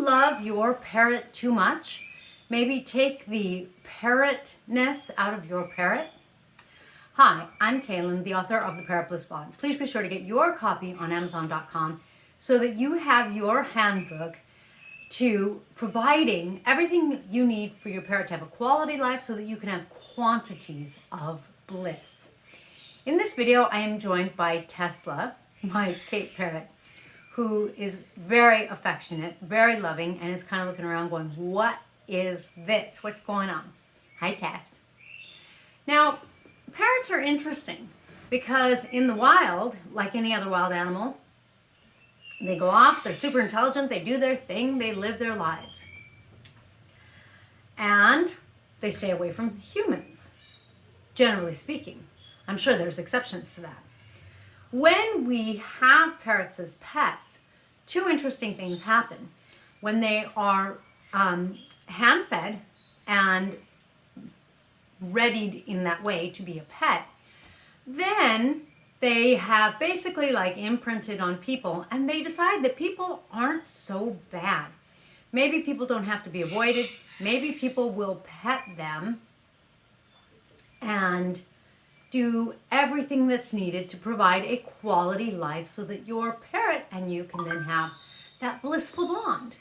love your parrot too much? Maybe take the parrotness out of your parrot? Hi, I'm Kaylin, the author of the Parrot Bliss Bond. Please be sure to get your copy on Amazon.com so that you have your handbook to providing everything you need for your parrot to have a quality life so that you can have quantities of bliss. In this video, I am joined by Tesla, my Cape parrot, who is very affectionate, very loving, and is kind of looking around going, what is this? What's going on? Hi, Tess. Now, parrots are interesting because in the wild, like any other wild animal, they go off, they're super intelligent, they do their thing, they live their lives. And they stay away from humans, generally speaking. I'm sure there's exceptions to that. When we have parrots as pets, two interesting things happen. When they are hand-fed and readied in that way to be a pet, then they have basically like imprinted on people and they decide that people aren't so bad. Maybe people don't have to be avoided. Maybe people will pet them and do everything that's needed to provide a quality life so that your parrot and you can then have that blissful bond.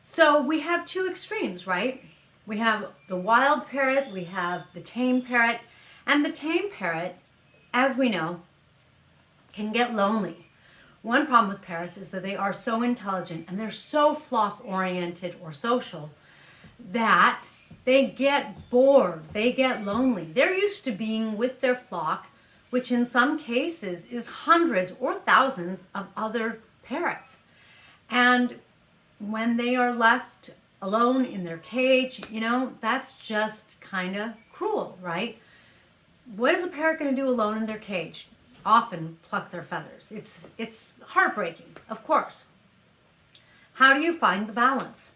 So we have two extremes, right? We have the wild parrot, we have the tame parrot, and the tame parrot, as we know, can get lonely. One problem with parrots is that they are so intelligent and they're so flock-oriented or social that they get bored, they get lonely. They're used to being with their flock, which in some cases is hundreds or thousands of other parrots. And when they are left alone in their cage, you know, that's just kind of cruel, right? What is a parrot going to do alone in their cage? Often pluck their feathers. It's heartbreaking, of course. How do you find the balance?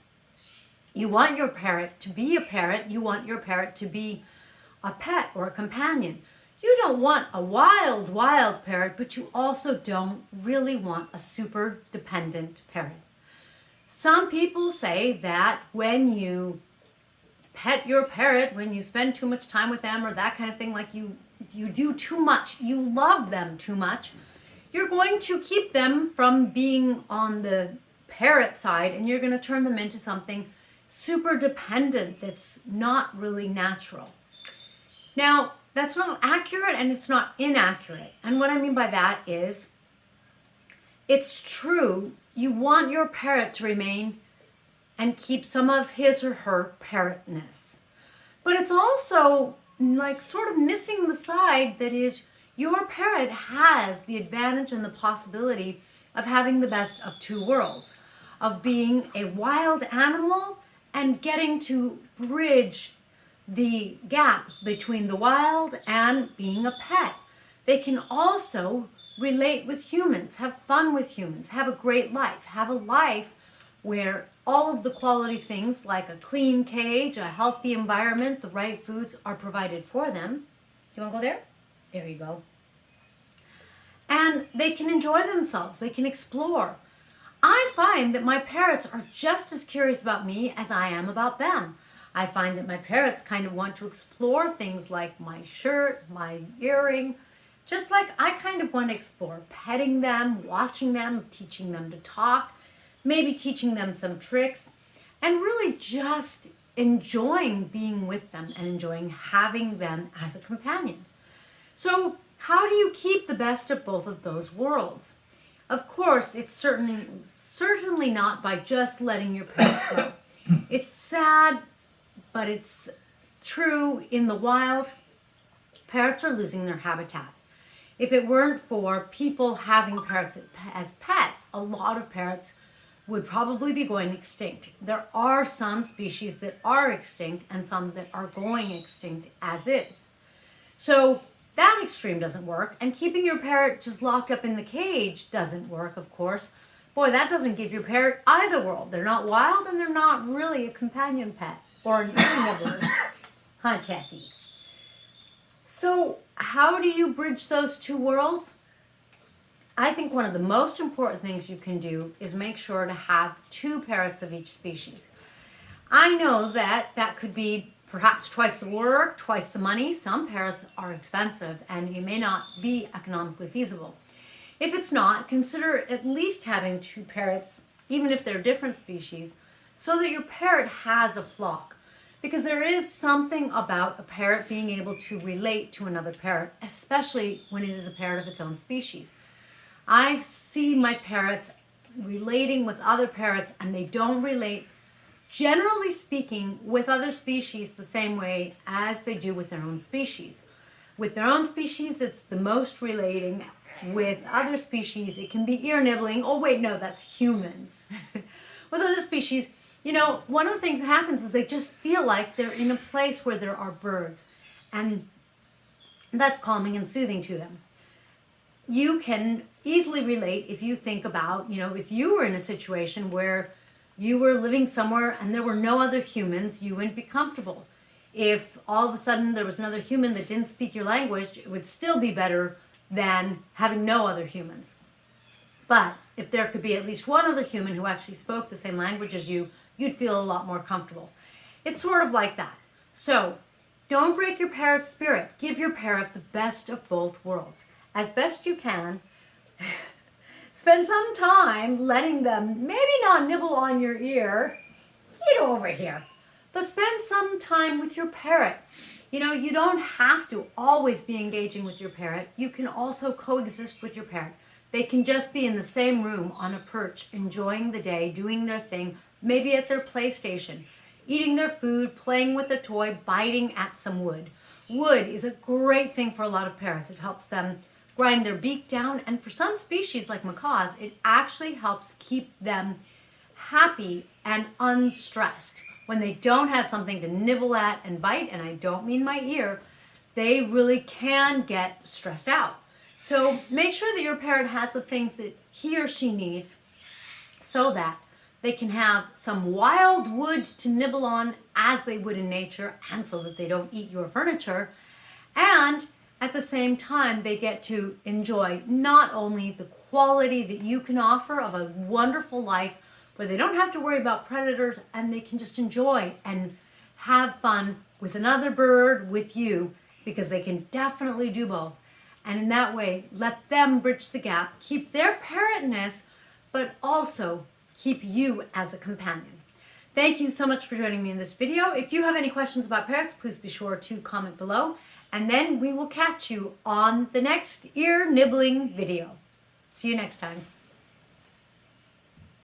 You want your parrot to be a parrot. You want your parrot to be a pet or a companion. You don't want a wild parrot, but you also don't really want a super dependent parrot. Some people say that when you pet your parrot, when you spend too much time with them or that kind of thing, like you do too much, you love them too much, you're going to keep them from being on the parrot side and you're going to turn them into something super dependent that's not really natural. Now, that's not accurate and it's not inaccurate. And what I mean by that is, it's true, you want your parrot to remain and keep some of his or her parrotness. But it's also like sort of missing the side that is your parrot has the advantage and the possibility of having the best of two worlds, of being a wild animal and getting to bridge the gap between the wild and being a pet. They can also relate with humans, have fun with humans, have a great life, have a life where all of the quality things like a clean cage, a healthy environment, the right foods are provided for them. You want to go there? There you go. And they can enjoy themselves. They can explore. I find that my parrots are just as curious about me as I am about them. I find that my parrots kind of want to explore things like my shirt, my earring, just like I kind of want to explore petting them, watching them, teaching them to talk, maybe teaching them some tricks, and really just enjoying being with them and enjoying having them as a companion. So how do you keep the best of both of those worlds? Of course, it's certainly not by just letting your parrot go. It's sad, but it's true in the wild. Parrots are losing their habitat. If it weren't for people having parrots as pets, a lot of parrots would probably be going extinct. There are some species that are extinct and some that are going extinct as is. So that extreme doesn't work, and keeping your parrot just locked up in the cage doesn't work, of course. Boy, that doesn't give your parrot either world. They're not wild and they're not really a companion pet or an omnivore. Huh, Cassie? So how do you bridge those two worlds? I think one of the most important things you can do is make sure to have 2 parrots of each species. I know that that could be perhaps twice the work, twice the money. Some parrots are expensive and it may not be economically feasible. If it's not, consider at least having 2 parrots, even if they're different species, so that your parrot has a flock. Because there is something about a parrot being able to relate to another parrot, especially when it is a parrot of its own species. I see my parrots relating with other parrots, and they don't relate, generally speaking, with other species the same way as they do with their own species. With their own species, it's the most relating. With other species, it can be ear nibbling. Oh wait, no, that's humans. With other species, you know, one of the things that happens is they just feel like they're in a place where there are birds, and that's calming and soothing to them. You can easily relate if you think about, you know, if you were in a situation where you were living somewhere and there were no other humans, you wouldn't be comfortable. If all of a sudden there was another human that didn't speak your language, it would still be better than having no other humans. But if there could be at least one other human who actually spoke the same language as you, you'd feel a lot more comfortable. It's sort of like that. So don't break your parrot's spirit. Give your parrot the best of both worlds. As best you can, spend some time letting them maybe not nibble on your ear. Get over here. But spend some time with your parrot. You know, you don't have to always be engaging with your parrot. You can also coexist with your parrot. They can just be in the same room on a perch, enjoying the day, doing their thing, maybe at their PlayStation, eating their food, playing with a toy, biting at some wood. Wood is a great thing for a lot of parrots. It helps them grind their beak down, and for some species like macaws, it actually helps keep them happy and unstressed. When they don't have something to nibble at and bite, and I don't mean my ear, they really can get stressed out. So make sure that your parrot has the things that he or she needs so that they can have some wild wood to nibble on as they would in nature, and so that they don't eat your furniture. And at the same time, they get to enjoy not only the quality that you can offer of a wonderful life where they don't have to worry about predators, and they can just enjoy and have fun with another bird, with you, because they can definitely do both. And in that way, let them bridge the gap, keep their parrotness, but also keep you as a companion. Thank you so much for joining me in this video. If you have any questions about parrots, please be sure to comment below, and then we will catch you on the next ear nibbling video. See you next time.